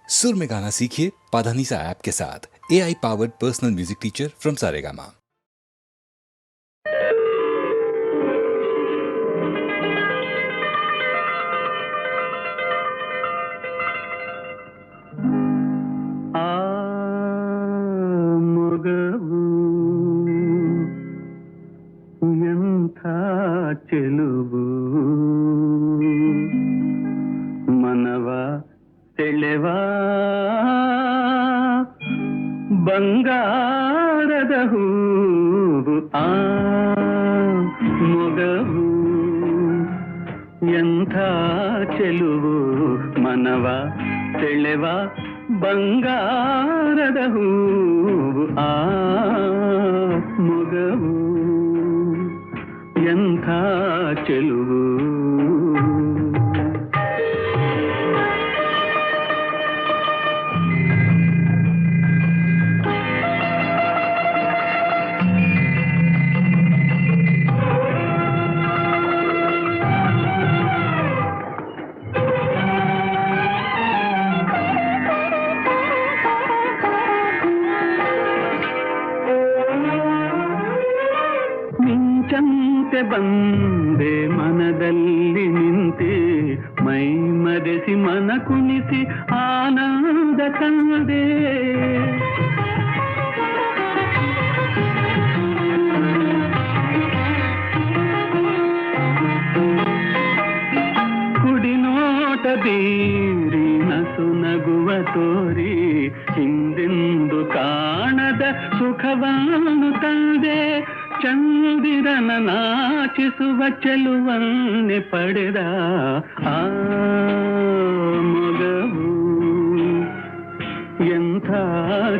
सुर में गाना सीखिए पाधानीसा ऐप के साथ। AI powered personal music teacher from Saregama. చెలువు మనవా తెಳೆವಾ ಬಂಗಾರದ ಹೂವು ಆ ಮೊಗವು ಎಂಥ ಚೆಲುವು ಮನವ ತೆಳೆವ ಬಂಗಾರದ ಹೂವು ಆ ಮೊಗವು ಎಂಥ ಚೆಲುವು ಮಿಂಚಂತೆ ಬಂದೆ ಮನದಲ್ಲಿ ನಿಂತೆ ಮೈ ಮರೆಸಿ ಮನ ಕುಣಿಸಿ ಆನಂದ ತಂದೆ ಕುಡಿನೋಟ ಬೀರಿ ನಸು ನಗುವ ತೋರಿ ಹಿಂದೆಂದು ಕಾಣದ ಸುಖವನ್ನು ತಂದೆ ಚಂದಿರನ ನಾಚಿಸುವ ಚೆಲುವನ್ನೆ ಪಡೆದ ಆ ಮೊಗವು ಎಂಥ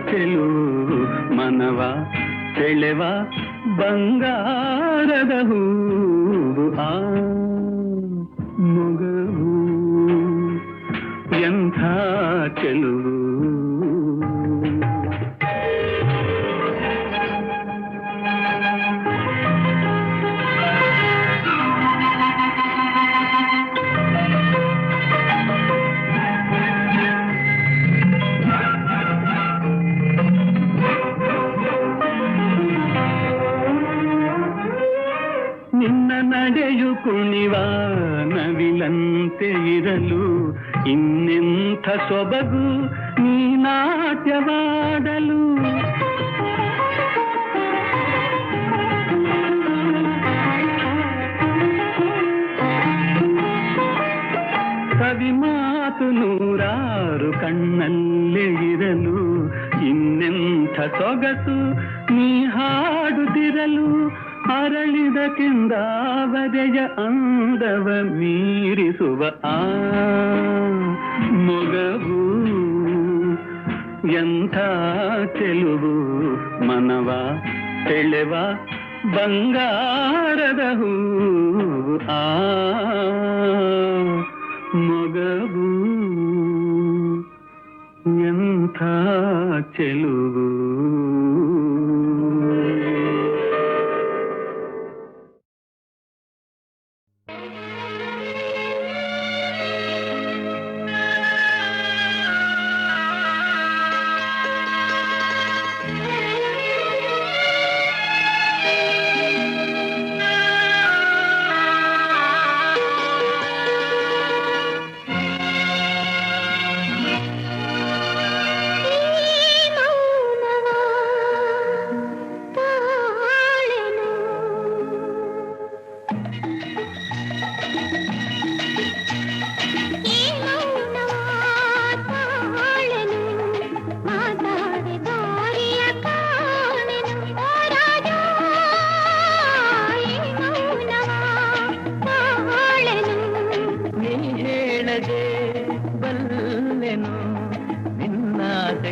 ಚೆಲುವು ಮನವ ತೆಳೆವ ಬಂಗಾರದ ಹೂವು ಆ ಮೊಗವು ಎಂಥ ಚೆಲುವು ನಿನ್ನ ನಡೆಯು ಕುಣಿವ ನವಿಲಂತೆ ಇರಲು ಇನ್ನೆಂಥ ಸೊಬಗು ನೀ ನಾಟ್ಯವಾಡಲು ಕವಿ ಮಾತು ನೂರಾರು ಕಣ್ಣಲ್ಲೇ ಇರಲು ಇನ್ನೆಂಥ ಸೊಗಸು ನೀ ಹಾಡುತ್ತಿರಲು ಅರಳಿದ ಕೆಂದಾವರೆಯ ಅಂದವ ಮೀರಿಸುವ ಆ ಮೊಗವು ಎಂಥ ಚೆಲುವು ಮನವ ತೆಳೆವ ಬಂಗಾರದ ಹೂವು ಆ ಮೊಗವು ಎಂಥ ಚೆಲುವು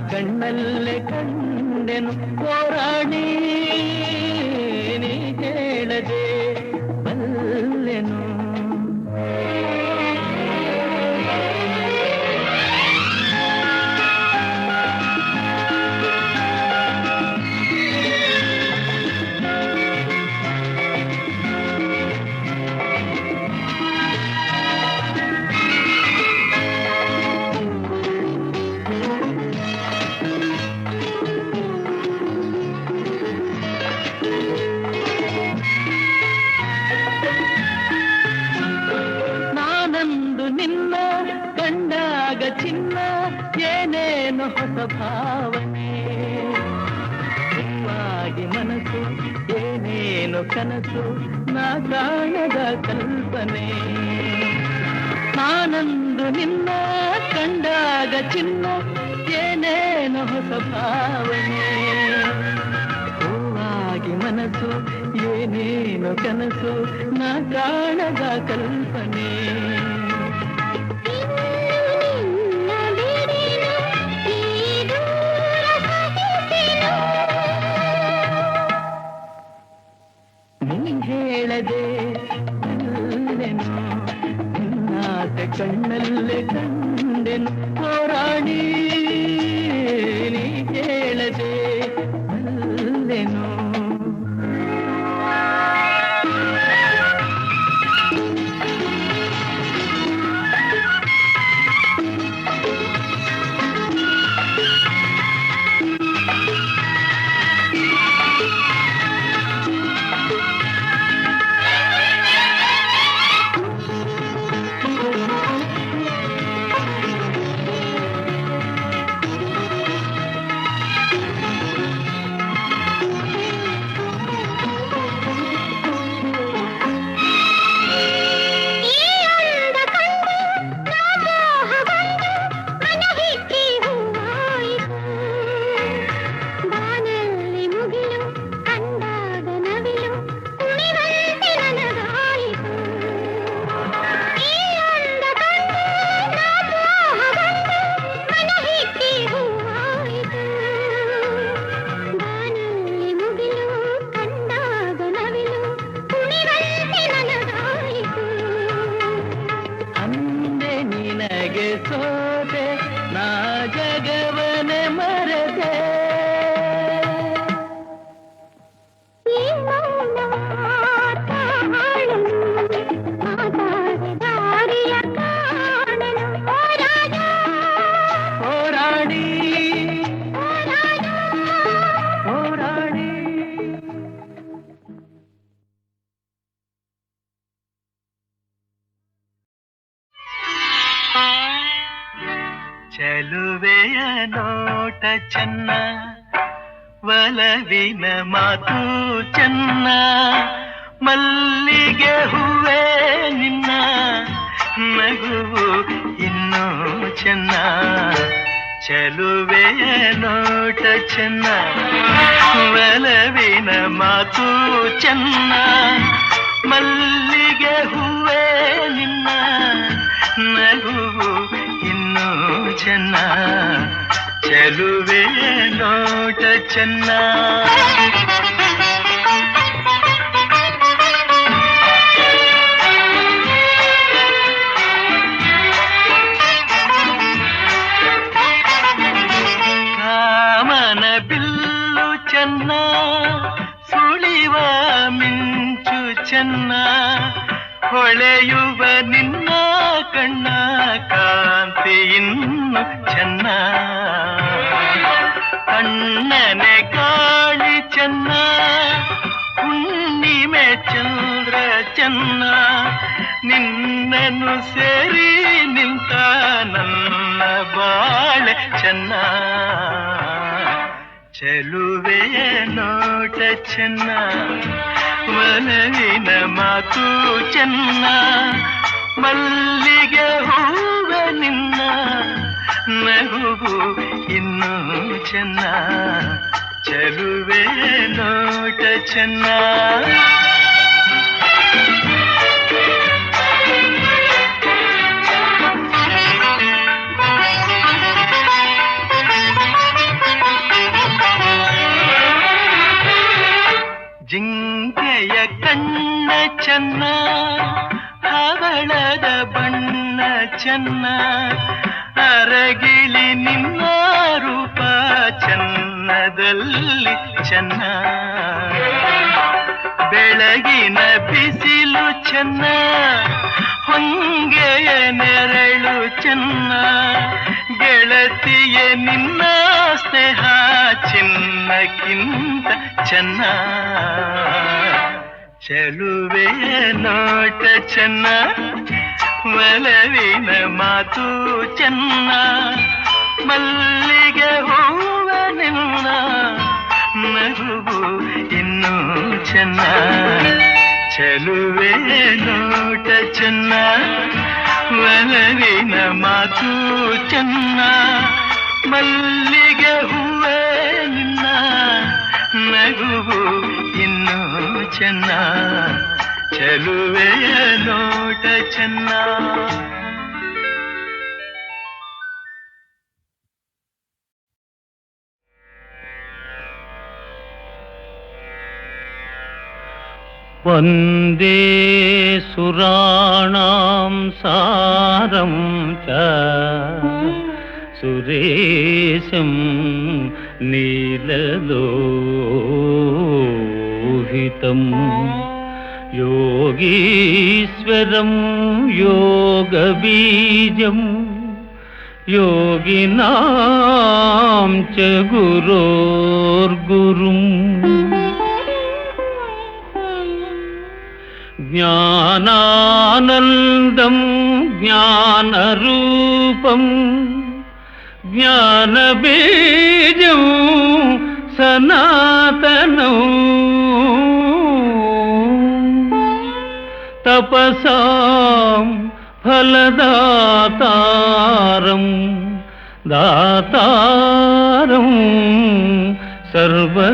ಕಣ್ಣಲ್ಲೇ ಕಂಡೆನು ಹೋರಾಡಿ ನೀ ಹೇಳದೆ ಬಲ್ಲೆನು ನಿನ್ನ ಏನೇನು ಹೊಸ ಭಾವನೆ, ಹೂವಾಗಿ ಮನಸ್ಸು ಏನೇನು ಕನಸು, ನಾ ಕಾಣದ ಕಲ್ಪನೆ. ನಾನಂದು ನಿನ್ನ ಕಂಡಾಗ ಚಿನ್ನ ಏನೇನು ಹೊಸ ಭಾವನೆ, ಹೂವಾಗಿ ಮನಸ್ಸು ಏನೇನು ಕನಸು, ನಾ ಕಾಣದ ಕಲ್ಪನೆ. ನೀ ಹೇಳದೆ ಅಲ್ಲೆನು ನಿನ್ನಾಸೆ ಕಣ್ಣಲ್ಲೇ ಕಂಡೆನು, ಹೋರಾಡಿ ನೀ ಹೇಳದೆ ಅಲ್ಲೆನು. ಸೋತೆ ನಾ ಜಗವನೆ ಮರೆತೆ, ಹೋರಾಡಿ ಹೋರಾಡಿ. ಚೆಲುವೆಯ ನೋಟ ಚೆನ್ನ, ಒಲವಿನ ಮಾತು ಚೆನ್ನ, ಮಲ್ಲಿಗೆ ಹೂವೇ ನಿನ್ನ ನಗುವು ಇನ್ನೂ ಚೆನ್ನ. ಚೆಲುವೆಯ ನೋಟ ಚೆನ್ನ, ಒಲವಿನ ಮಾತು ಚೆನ್ನ, ಮಲ್ಲಿಗೆ ಹೂವೇ ನಿನ್ನ ನಗುವು ಇನ್ನೂ ಚೆನ್ನ. ಚೆಲುವೆ ನೋಟ ಚೆನ್ನ. ಕಾಮನ ಬಿಲ್ಲು ಚೆನ್ನ, ಸುಳಿವ ಮಿಂಚು ಚೆನ್ನ, ಹೊಳೆಯುವ ನಿನ್ನ ಕಣ್ಣ ಕಾಂತಿ ಇನ್ನು ಚೆನ್ನ. ಕಣ್ಣನೆ ಕಾಳಿ ಚೆನ್ನ, ಹುಣ್ಣಿಮೆ ಚಂದ್ರ ಚೆನ್ನ, ನಿನ್ನನ್ನು ಸೇರಿ ನಿಂತ ನನ್ನ ಬಾಳೆ ಚೆನ್ನ. ಚೆಲುವೆಯ ನೋಟ ಚೆನ್ನ, ಒಲವಿನ ಮಾತು ಚೆನ್ನ, ಮಲ್ಲಿಗೆ ಹೂವ ನಿನ್ನ ನಗುವು ಇನ್ನೂ ಚೆನ್ನ. ಚೆಲುವೆ ನೋಟ ಚೆನ್ನ. ಜಿಂಕೆಯ ಕಣ್ಣ ಚೆನ್ನ, ಹವಳದ ಬಣ್ಣ ಚೆನ್ನ, ಅರಗಿಳಿ ನಿನ್ನ ರೂಪ ಚೆನ್ನದಲ್ಲಿ ಚೆನ್ನ. ಬೆಳಗಿನ ಬಿಸಿಲು ಚೆನ್ನ, ಹೊಂಗೆಯ ನೆರಳು ಚೆನ್ನ, ಗೆಳತಿಯ ನಿನ್ನ ಸ್ನೇಹ ಚಿನ್ನಕ್ಕಿಂತ ಚೆನ್ನ. ಚೆಲುವೆಯ ನೋಟ ಚೆನ್ನ, ಒಲವಿನ ಮಾತು ಚೆನ್ನ ಮಲ್ಲಿಗೆ ಹೂವ ನಿನ್ನ ನಗುವು ಇನ್ನೂ ಚೆನ್ನ ಚೆಲುವೆ ನೋಟ ಚೆನ್ನ ಒಲವಿನ ಮಾತು ಚೆನ್ನ ಮಲ್ಲಿಗೆ ಹೂವೇ ನಿನ್ನ ನಗುವು ಇನ್ನೂ ಚೆನ್ನ ಚೆಲುವೆಯ ನೋಟ ಚೆನ್ನ. ವಂದೇ ಸುರಾಣಾಂ ಸಾರಂ ಚ ಸುರೇಶಂ ನೀಲಲೋಹಿತಂ ಯೋಗೀಶ್ವರಂ ಯೋಗಬೀಜಂ ಯೋಗಿನಾಂ ಚ ಗುರೋರ್ಗುರುಂ ಜ್ಞಾನಾನಂದಂ ಜ್ಞಾನರೂಪಂ ಜ್ಞಾನಬೀಜಂ ಸನಾತನಂ ತಪಸಾಂ ಫಲದಾತಾರಂ ದಾತಾರಂ ಸರ್ವಸಂಪದಾಂ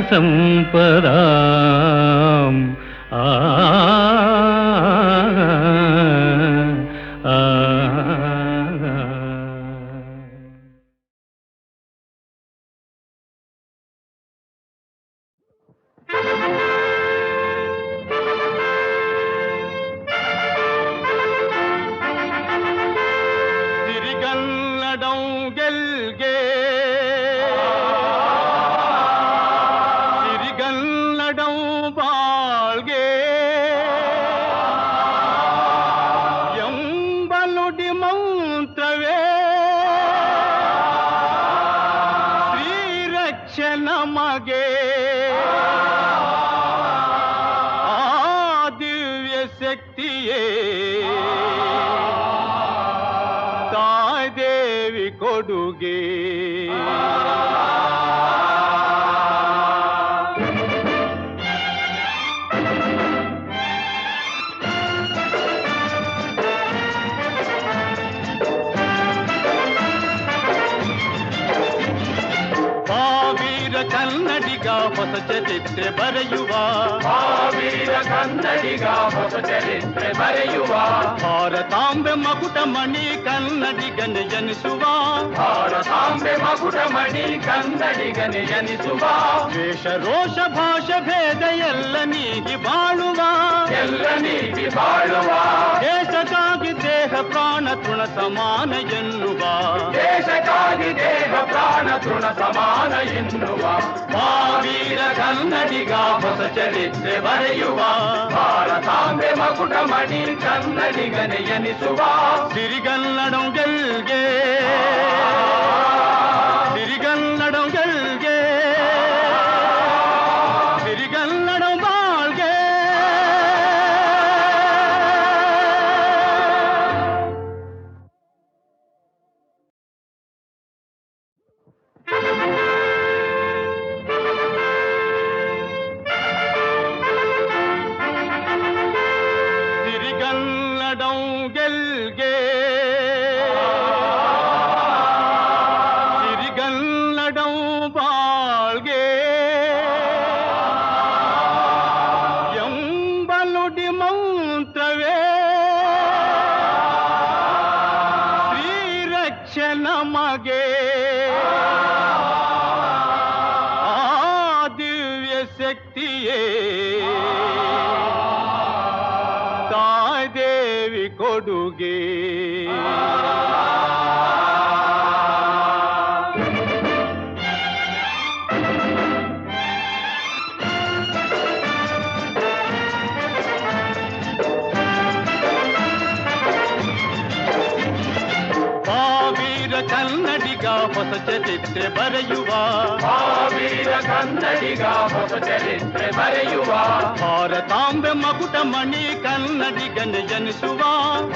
ಆ ನಮಗೆ ಆ ದಿವ್ಯ ಶಕ್ತಿಯೇ ತಾಯಿದೇವಿ ಕೊಡುಗೆ. ಕನ್ನಡಿಗ ಹೊಸ ಚರಿತ್ರೆ ಬರೆಯುವ ವೀರ ಕನ್ನಡಿಗ ಹೊಸ ಚರಿತ್ರೆ ಬರೆಯುವ ಭಾರತಾಂಬೆ ಮಕುಟಮಣಿ ಕನ್ನಡಿಗನೆ ಜನಿಸುವ ಭಾರತಾಂಬೆ ಮಕುಟಮಣಿ ಕನ್ನಡಿಗನೆ ಜನಿಸುವ ವೇಷ ರೋಷ ಭಾಷೆ ಭೇದ ಎಲ್ಲ ನೀಗಿ ಬಾಳುವ ಎಲ್ಲ ನೀಗಿ ಬಾಳುವ ದೇಶಕ್ಕಾಗಿ ದೇಹ ಪ್ರಾಣ ತೃಣ ಸಮಾನ ಎನ್ನುವ ದೇಶಕ್ಕಾಗಿ ದೇಹ ಪ್ರಾಣ ತೃಣ ಸಮಾನ ಎನ್ನುವ ವೀರ ಕನ್ನಡಿಗ ಹೊಸ ಚರಿತ್ರೆ ಬರೆಯುವ ಭಾರತಾಂಬೆ ಮಕುಟಮಣಿ ಕನ್ನಡಿಗನೆ ಎನಿಸುವ ಸಿರಿಗನ್ನಡಂ ಗೆಲ್ಗೆ ಸಿರಿಗನ್ನಡಂ ಗೆಲ್ಗೆ ಸಿರಿಗನ್ನಡಂ ಬಾಳ್ಗೆ. ಸಿರಿಗನ್ನಡಂ ಗೆಲ್ಗೆ ಸಿರಿಗನ್ನಡಂ ಬಾಳ್ಗೆ ಎಂಬಲುಡಿ ಮಂತ್ರವೇ ಶ್ರೀರಕ್ಷ ನಮಗೆ ಆ ದಿವ್ಯ ಶಕ್ತಿಯೇ ತಾಯಿದೇವಿ ಕೊಡುಗೆ. ವೀರ ಕನ್ನಡಿಗ ಹೊಸ ಚರಿತ್ರೆ ಬರೆಯುವ ವೀರ ಕನ್ನಡಿಗ ಹೊಸ ಚರಿತ್ರೆ ಬರೆಯುವ ಭಾರತಾಂಬೆ ಮಕುಟ ಮಣಿ ಕನ್ನಡಿಗನೆ ಜನಿಸುವ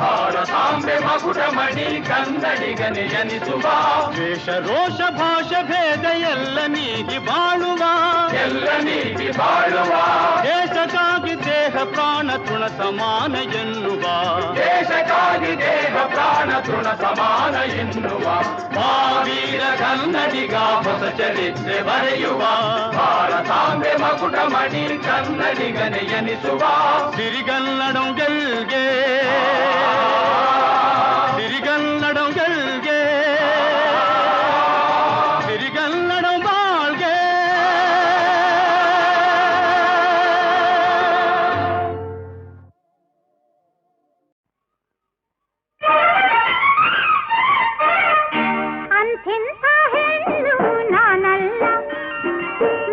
ಭಾರತಾಂಬೆ ಮಕುಟ ಮಣಿ ಕನ್ನಡಿಗನೆ ಜನಿಸುವ ವೇಷ ರೋಷ ಭಾಷೆ ಭೇದ ಎಲ್ಲ ನೀಗಿ ಬಾಳುವ ಎಲ್ಲ ನೀತಿ ಬಾಳುವ ದೇಶಕ್ಕಾಗಿ ದೇಹ ಪ್ರಾಣ ತೃಣ ಸಮಾನ ಎನ್ನುವ ದೇಶಕ್ಕಾಗಿ ದೇಹ ಪ್ರಾಣ ತೃಣ ಸಮಾನ ಎನ್ನುವ ವೀರ ಕನ್ನಡಿಗ ಹೊಸ ಚರಿತ್ರೆ ಬರೆಯುವ ಭಾರತಾಂಬೆ ಮಕುಟ ಮಣಿ ಕನ್ನಡಿಗನೆ ಎನಿಸುವ ಸಿರಿಗನ್ನಡಂ ಗೆಲ್ಗೆ ಸಿರಿಗನ್ನಡಂ ಗೆಲ್ಗೆ ಸಿರಿಗನ್ನಡಂ ಬಾಳ್ಗೆ ಅಂಥೆಂಥ ಹೆಣ್ಣು ನಾನಲ್ಲ,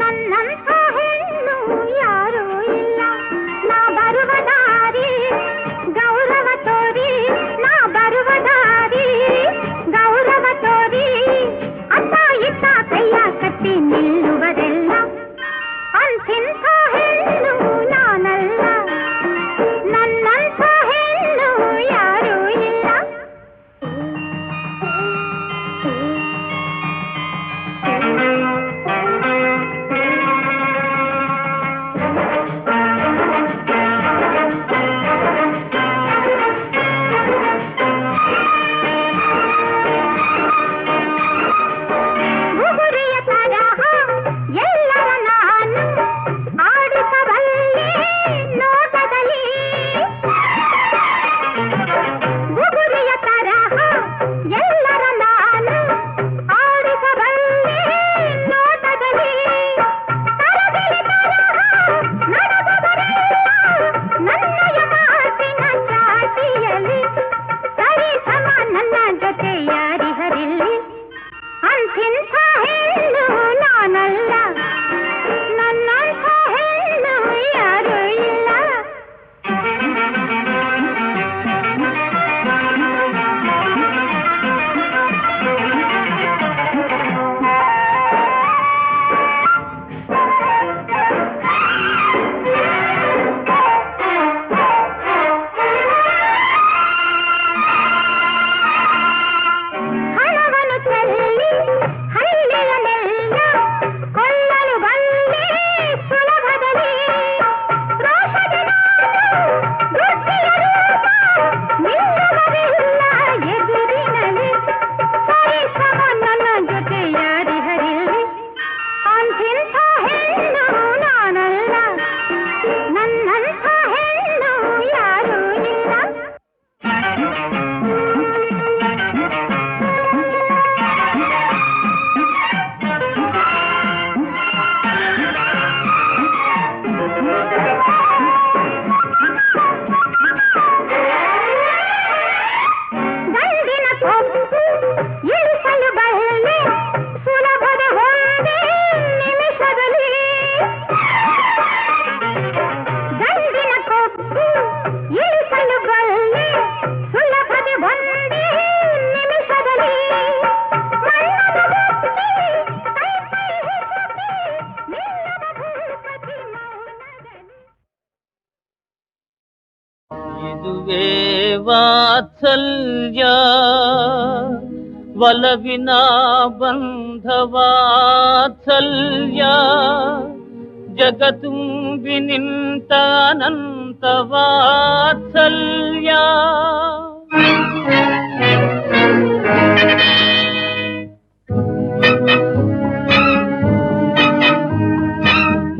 ನನ್ನಂಥ ಹೆಣ್ಣು ಯಾರೂ ಇಲ್ಲ. ನಾ ಬರುವ ದಾರಿ ಗೌರವ ತೋರಿ, ನಾ ಬರುವ ದಾರಿ ಗೌರವ ತೋರಿ, ಅತ್ತ ಇತ್ತ ಕೈಯ ಕಟ್ಟಿ ನಿಲ್ಲುವುದೆಲ್ಲ. ಅಂಥೆಂಥ ಹೆಣ್ಣು ನಾನಲ್ಲ, ನನ್ನಂಥ ಹೆಣ್ಣು ಯಾರೂ ಇಲ್ಲ. ಗುಗುರಿಯ ತರಹ ಎಲ್ಲರ ನಾನು ಆಡಿಸಬಲ್ಲೆ ನೋಟದಲ್ಲಿ. ಗುಗುರಿಯ ತರಹ ಎಲ್ಲರ ನಾನು ಆಡಿಸಬಲ್ಲೆ ನೋಟದಲ್ಲಿ. ತರದಲ್ಲಿ ತರಹ ನಡೆದವರೆಲ್ಲ ನನ್ನಯ ಮಾತಿನ ಚಾಟಿಯಲ್ಲಿ. ಸರಿ ಸಮ ನನ್ನ ಜೊತೆ ಯಾರಿಹರಿಲ್ಲಿ. ಅಂಥೆಂಥ ಹೆಣ್ಣು ನಾನಲ್ಲ, ನನ್ನಂಥ ಹೆಣ್ಣು ಯಾರೂ ಇಲ್ಲ. ಹಣವನ್ನು ಚೆಲ್ಲಿ ಹಳ್ಳಿಯನ್ನೆಲ್ಲ ಕೊಳ್ಳಲು ಬಲ್ಲೆ ಸುಲಭದಲ್ಲಿ. ರೋಷದ ನಾನು ವೃತ್ತಿಯ ರೂಪ ನಿಲ್ಲುವುದಿಲ್ಲ ಎದುರಿನಲ್ಲಿ. ಸರಿ ಸಮ ನನ್ನ ಜೊತೆ ಯಾರಿಹರಿಲ್ಲಿ. ಅಂಥೆಂಥ ಹೆಣ್ಣು ನಾನಲ್ಲ, ನನ್ನಂಥ ಹೆಣ್ಣು ಯಾರೂ ಇಲ್ಲ. ಗಂಡಿನ ಕೊಬ್ಬು ಇಳಿಸಲು ಬಲ್ಲೆ ಸುಲಭದ ಒಂದೇ ನಿಮಿಷದಲ್ಲಿ. ಗಂಡಿನ ಕೊಬ್ಬು ಇಳಿಸಲು ಬಲ್ಲೆ ಸುಲಭದ ಒಂದೇ ನಿಮಿಷದಲ್ಲಿ. ಮಣ್ಣದ ಬುಕ್ಕಿ ಕೈ ಕೈ ಹಿಸುಕಿ ನಿಲ್ಲದ ಭೂಪತಿ ಮೌನದಲ್ಲಿ. ಇದುವೇ ವಾತ್ಸಲ್ಯ ಒಲವಿನ ಬಂಧ ವಾತ್ಸಲ್ಯ ಜಗತುಂಬಿ ನಿಂತ ಅನಂತ ವಾತ್ಸಲ್ಯ.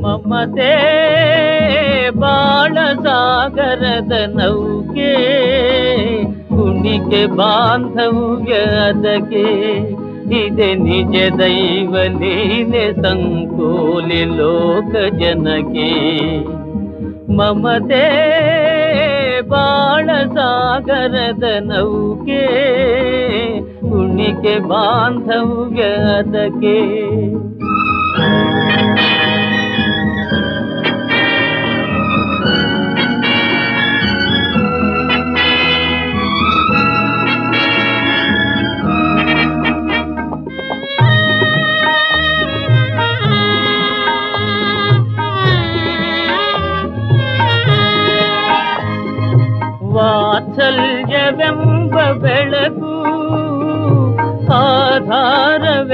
ಮಮತೆ ಬಾಳ ಸಾಗರದ ನೌಕೆ ಕುಣಿಕೆ ಬಾಂಧವ್ಯ ಅದಕ್ಕೆ ಇದೆ ನಿಜ ದೈವ ಲೀಲೆ ಸಂಕೋಲೆ ಲೋಕ ಜನಕ್ಕೆ. ಮಮತೆ ಬಾಳ ಸಾಗರದ ನೌಕೆ ಕುಣಿಕೆ ಬಾಂಧವ್ಯ ಅದಕ್ಕೆ.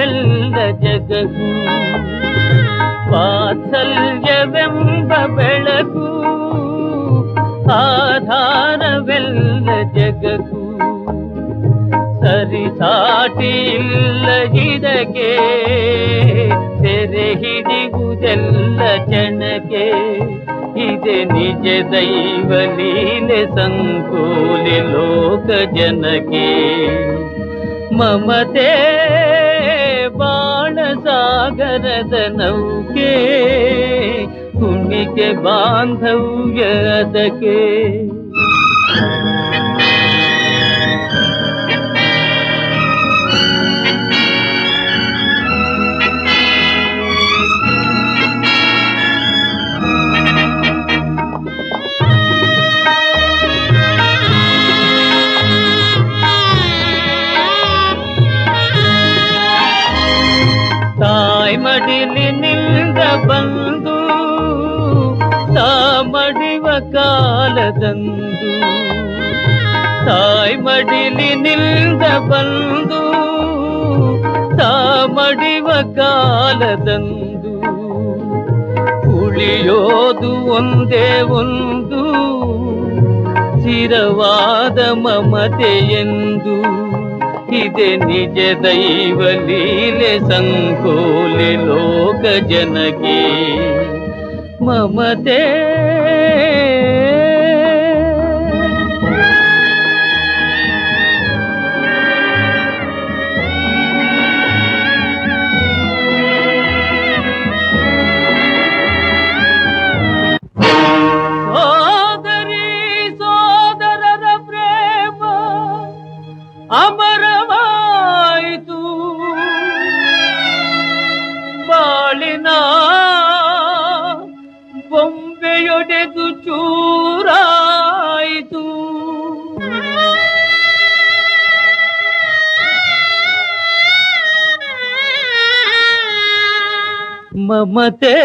ಆಧಾರವೆಲ್ಲ ಜಗಕ್ಕೂ ವಾತ್ಸಲ್ಯವೆಂಬ ಬೆಳಕು ಆಧಾರವೆಲ್ಲ ಜಗಕ್ಕೂ ಸರಿಸಾಟಿಯಿಲ್ಲ ಇದಕ್ಕೆ ಸೆರೆ ಹಿಡಿಯುವುದೆಲ್ಲ ಜನಕ್ಕೆ ಇದೆ ನಿಜ ದೈವ ಲೀಲೆ ಸಂಕೋಲೆ ಲೋಕ ಜನಕ್ಕೆ ಮಮತೆ ಬಾಳ ಸಾಗರದ ನೌಕೆ ಕುಣಿಕೆ ಬಾಂಧವ್ಯ ಅದಕ್ಕೆ ಮಡಿಲಿನಿಂದ ಬಂದು ಮಡಿವ ಕಾಲದಂದು ತಾಯಿ ಮಡಿಲಿನಿಂದ ಬಂದು ಮಡಿವ ಕಾಲದಂದು ಉಳಿಯೋದು ಒಂದೇ ಒಂದು ಚಿರವಾದ ಮಮತೆಯೆಂದು ಇದೆ ನಿಜ ದೈವ ಲೀಲೆ ಸಂಕೋಲೆ ಲೋಕ ಜನಕ್ಕೆ ಮಮತೆ ಸೋದರಿ ಸೋದರರ ಪ್ರೇಮ ಅಮರವಾಯಿತು ಬಾಳಿನ ಬೊಂಬೆಯೊಡೆದು ಚೂರಾಯಿತು ಮಮತೆ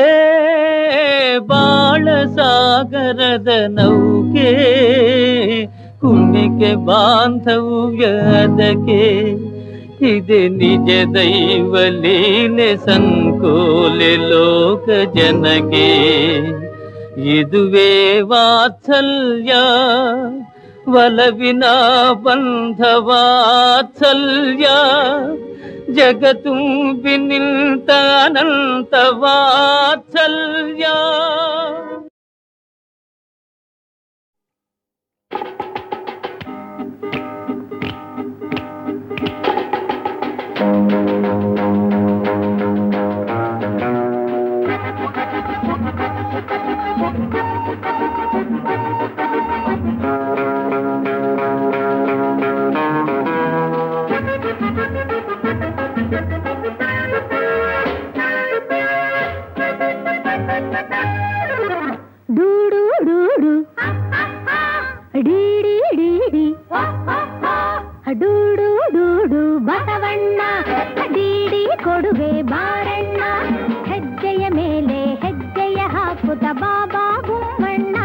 ಬಾಳ ಸಾಗರದ ನೌಕೆ ಕುಣಿಕೆ ಬಾಂಧವ್ಯ ಅದಕ್ಕೆ ಇದೆ ನಿಜ ದೈವ ಲೀಲೆ ಸಂಕೋಲೆ ಲೋಕ ಜನಕ್ಕೆ ಇದುವೇ ವಾತ್ಸಲ್ಯ ಒಲವಿನ ಬಂಧ ವಾತ್ಸಲ್ಯ ಜಗತ್ತುಂಬಿ ನಿಂತ ಅನಂತ ವಾತ್ಸಲ್ಯ ಡೂಡು ಡೂಡು ಬಸವಣ್ಣ ಡೀಡಿ ಕೊಡುವೆ ಬಾರಣ್ಣ ಹೆಜ್ಜೆಯ ಮೇಲೆ ಹೆಜ್ಜೆಯ ಹಾಕುತ್ತ ಬಾಬಾ ಗುಮ್ಮಣ್ಣ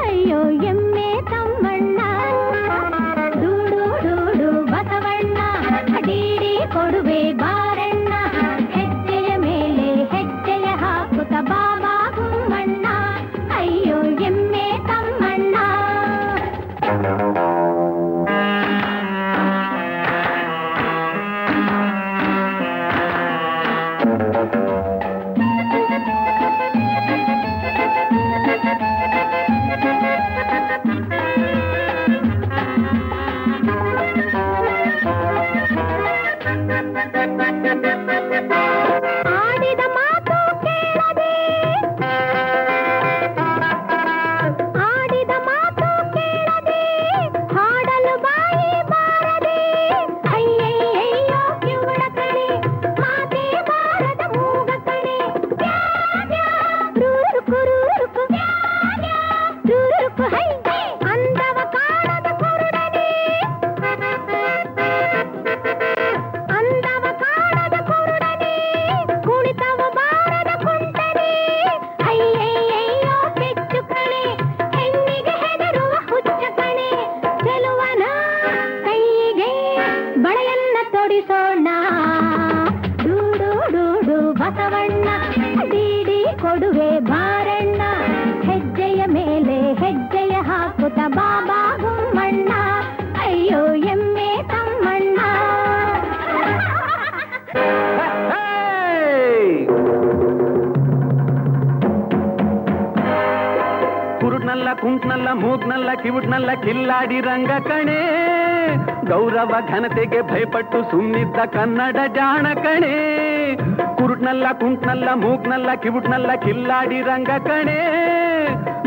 ಅಯ್ಯೋ ಎಮ್ಮೆ ತಮ್ಮಣ್ಣ ಡೂಡು ಡೂಡು ಬಸವಣ್ಣ ಡೀಡಿ ಕೊಡುವೆ ಬಾರಣ್ಣ ಹೆಜ್ಜೆಯ ಮೇಲೆ ಹೆಜ್ಜೆಯ ಹಾಕುತ್ತ ಬಾಬಾ ಗುಮ್ಮಣ್ಣ ಅಯ್ಯೋ ಎಮ್ಮೆ ತಮ್ಮಣ್ಣ ಕುಂಟ್ನಲ್ಲ ಮೂಗ್ನಲ್ಲ ಕಿವುಡ್ನಲ್ಲ ಕಿಲ್ಲಾಡಿ ರಂಗ ಕಣೆ, ಗೌರವ ಘನತೆಗೆ ಭಯಪಟ್ಟು ಸುಮ್ನಿದ್ದ ಕನ್ನಡ ಜಾಣ ಕಣೆ. ಕುರುಡ್ನಲ್ಲ ಕುಂಟ್ನಲ್ಲ ಮೂಗ್ನಲ್ಲ ಕಿವುಡ್ನಲ್ಲ ಕಿಲ್ಲಾಡಿ ರಂಗ ಕಣೆ,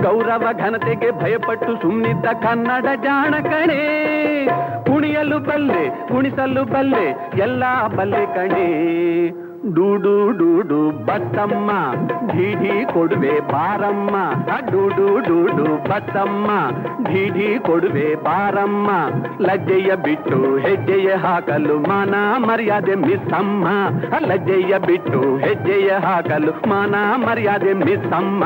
ಗೌರವ ಘನತೆಗೆ ಭಯಪಟ್ಟು ಸುಮ್ನಿದ್ದ ಕನ್ನಡ ಜಾಣ ಕಣೆ. ಕುಣಿಯಲು ಬಲ್ಲೆ ಕುಣಿಸಲು ಬಲ್ಲೆ ಎಲ್ಲ ಬಲ್ಲೆ ಕಣೆ. ಡೂಡು ಡೂಡು ಬತ್ತಮ್ಮ ಢೀಢಿ ಕೊಡುವೆ ಬಾರಮ್ಮ, ಡೂಡು ಡೂಡು ಬತ್ತಮ್ಮ ಢೀಢಿ ಕೊಡುವೆ ಬಾರಮ್ಮ. ಲಜ್ಜೆಯ ಬಿಟ್ಟು ಹೆಜ್ಜೆಯ ಹಾಕಲು ಮಾನ ಮರ್ಯಾದೆ ಮಿಸ್ಸಮ್ಮ, ಲಜ್ಜೆಯ ಬಿಟ್ಟು ಹೆಜ್ಜೆಯ ಹಾಕಲು ಮಾನ ಮರ್ಯಾದೆ ಮಿಸ್ಸಮ್ಮ.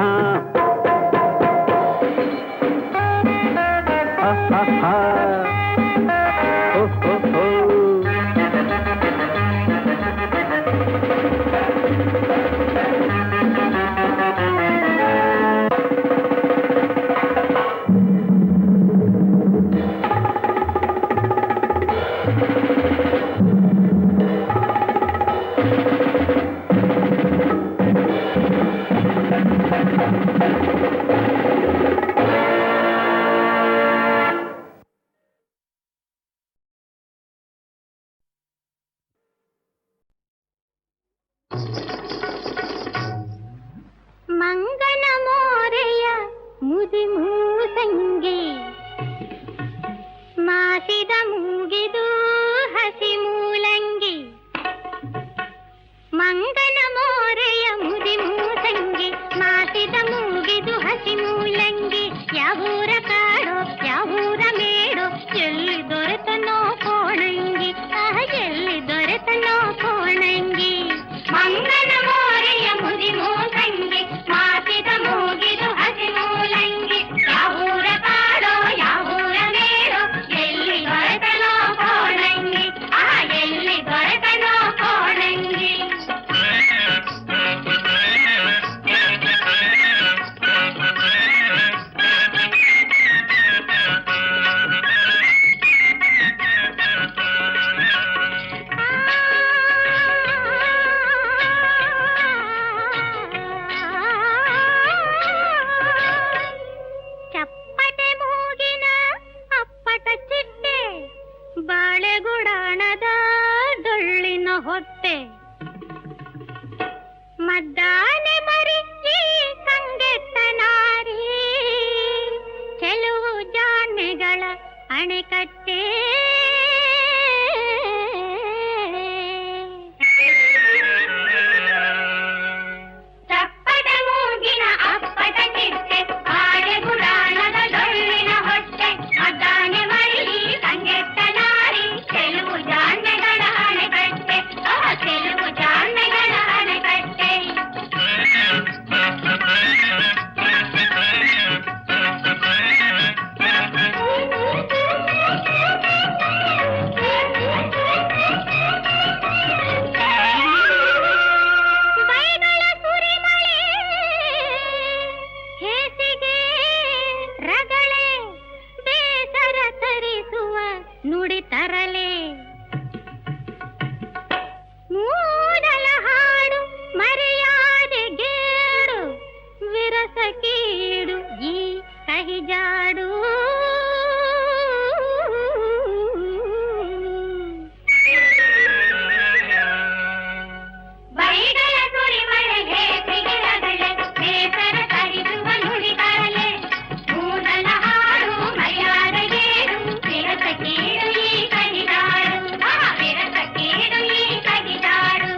ಮಂಗನ ಮೋರೆಯ ಮುದಿ ಮೂಸಂಗಿ, ಮಾಸಿದ ಮೂಗಿದು ಹಸಿ ಮೂಲಂಗಿ. ಮಂಗನ ಮೋರೆಯ ಮುದಿ ಮೂಸಂಗಿ, ಮಾಸಿದ ಮೂಗಿದು ಹಸಿ ಮೂಲಂಗಿ. ಯಾವೂರ ಕಾಡೋ ಯಾವೂರ ಮೇಡೋ, ಎಲ್ಲಿ ದೊರೆತನೋ ಕೋಣಂಗಿ, ಎಲ್ಲಿ ದೊರೆತನೋ ಕೋಣಂಗಿ. ಮಂಗನ ಮೋರೆಯ ಮುದಿ ಮೂಸಂಗಿ, ಮಾಸಿದ ಮೂಗಿದು ಹಸಿ ಮೂಲಂಗಿ. ಯಾವೂರ ಕಾಡೋ ಯಾವೂರ ಮೇಡೋ, ಎಲ್ಲಿ ದೊರೆತನೋ ಕೋಣಂಗಿ, ಎಲ್ಲಿ ದೊರೆತನೋ ಕೋಣಂಗಿ. ಚಪ್ಪಟೆ ಮೂಗಿನ ಅಪ್ಪಟ ಚಿಟ್ಟೆ, ಬಾಳೆಗುಡಾಣದ ಡೊಳ್ಳಿನ ಹೊಟ್ಟೆ. ಮದ್ದಾನೆ ಮರಿ ಕಂಗೆಟ್ಟ ನಾರಿ, ಕೆಲವು ಜಾಣೆಗಳ ಅಣೆಕಟ್ಟೆ. ಚಪ್ಪಟ ಮೂಗಿನ ಅಪ್ಪಟ ಚಿಟ್ಟೆ, ಬಾಳೆಗುಡಾಣದ ಡೊಳ್ಳಿನ ಹೊಟ್ಟೆ. ಮದ್ದಾನೆ ಮರಿ ಕಂಗೆಟ್ಟ ನಾರಿ, ಕೆಲವು ಜಾಣೆಗಳ ಅಣೆಕಟ್ಟೆ, ಕೆಲವು ಜಾಣೆಗಳ ಅಣೆಕಟ್ಟೆ. ಬೈಗಳ ಸುರಿಮಳೆ, ಹೇಸಿಗೆ ರಗಳೆ, ಬೇಸರ ತರಿಸುವ ನುಡಿ ತರಲೆ. ಮೂಡಲ ಹಾಡು ಮರೆಯಾದೆ ಗೇಡು, ವಿರಸ ಕೀಡು ಈ ಕಹಿಜಾಡು. ಬೈಗಳ ಸುರಿಮಳೆ, ಹೇಸಿಗೆ ರಗಳೆ, ಬೇಸರ ತರಿಸುವ ನುಡಿ ತರಲೆ. ಮೂಡಲ ಹಾಡು ಮರೆಯಾದೆ ಗೇಡು, ವಿರಸ ಕೀಡು ಈ ಕಹಿಜಾಡು, ವಿರಸ ಕೀಡು ಈ ಕಹಿಜಾಡು.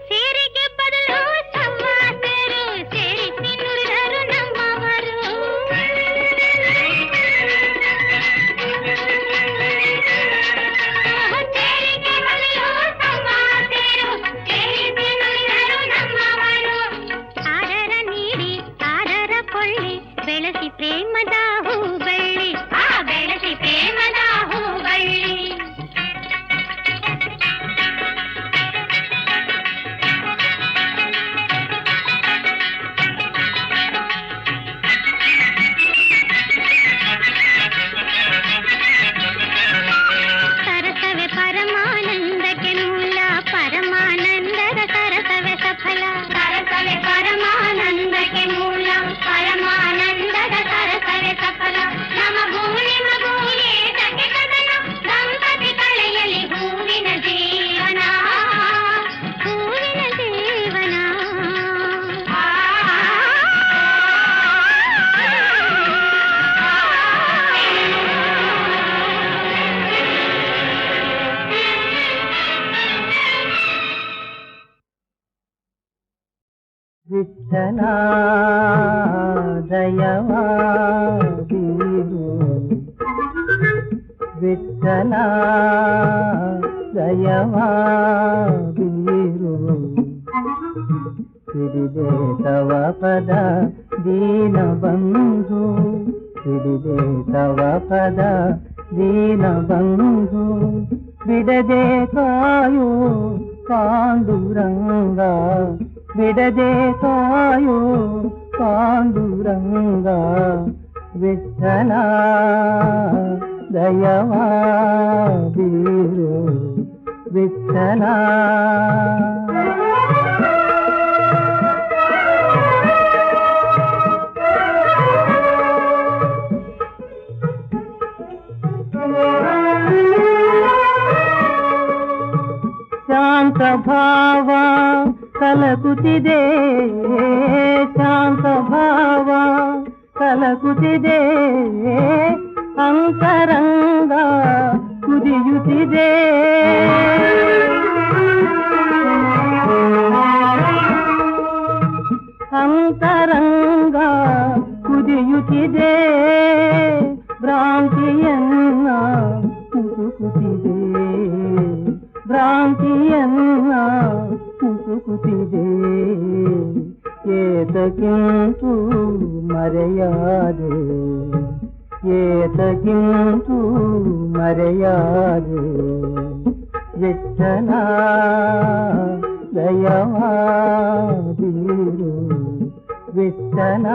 ಸೇರಿಗೆ ಬದಲು ಸಮಾಸರು, ಸೇರಿಸಿ ನುಡಿದರು ನಮ್ಮವರು. ಸೇರಿಗೆ ಬದಲು ಸಮಾಸರು, ಸೇರಿಸಿ ನುಡಿದರು ನಮ್ಮವರು. ಆದರ ನೀಡಿ ಆದರ ಕೊಳ್ಳಿ, ಬೆಳೆಸಿ ಪ್ರೇಮದ ಹೂ ಬಳ್ಳಿ, ಬೆಳೆಸಿ ಪ್ರೇಮದ ಹೂ ಬಳ್ಳಿ. ವಿಠಲ ದಯವಾದೀರು ವಿಠಲ ದಯವಾದೀರು ಹಿಡಿದೆ ತವ ಪದ ದೀನ ಬಂಧು ಹಿಡಿದೆ ತವ ಪದ ದೀನ ಬಂಧು ಬಿಡದೆ ಕಾಯೋ ಪಾಂಡುರಂಗ ಬಿಡದೆ ಕಾಯೋ ಪಾಂಡುರಂಗ ವಿಠಲ ದಯವಾದೀರು ವಿಠಲ ಶಾಂತ ಭಾವ ಕಲಕುತ್ತಿದೆ ಶಾಂತ ಭಾವ ಕಲಕುತ್ತಿದೆ ಅಂತರಂಗ ಕುದಿಯುತ್ತಿದೆ ಅಂತರಂಗ ಕುದಿಯುತ್ತಿದೆ ಭ್ರಾಂತಿಯನ್ನ ಕುಸುಕುತ್ತಿದೆ ಭ್ರಾಂತಿಯನ್ನ ಕುಸುಕುತ್ತಿದೆ ಏತಕ್ಕಿಂತೂ ಮರೆಯಾದೆ ಏತಕ್ಕಿಂತೂ ಮರೆಯಾದೆ ವಿಠಲ ದಯವಾದೀರು ವಿಠಲ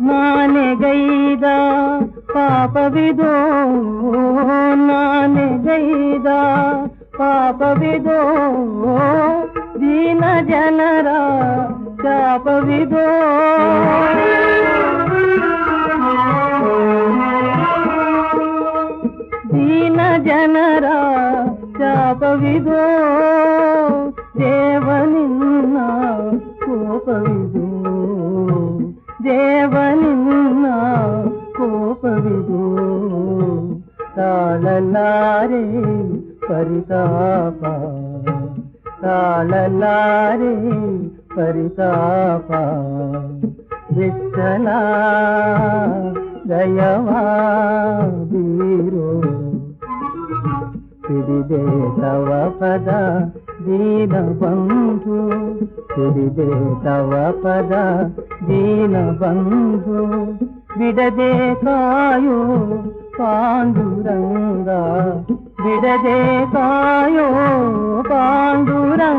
ನಾನೆಗೈದ ಪಾಪವಿದೋ ನಾನೆಗೈದ ಪಾಪವಿದೋ ದೀನ ಜನರ ಶಾಪವಿದೋ ದೀನ ಜನರ ಶಾಪವಿದೋ ದೇವನಿನ್ನ ಕೋಪವಿದೋ ದೇವನಿನ್ನ ಕೋಪವಿದೋ ತಾಳಲಾರೆ ಪರಿತಾಪ ತಾಳಲಾರೆ ಪರಿತಾಪ ವಿಠಲ ದಯವಾದೀರು ಹಿಡಿದೆ ತವ ಪದ ದೀನ ಬಂಧು ಹಿಡಿದೆ ತವ ಪದ ದೀನ ಬಂಧು ಬಿಡದೆ ಕಾಯೋ ಪಾಂಡುರಂಗ ಬಿಡದೆ ಕಾಯೋ ಪಾಂಡುರಂಗ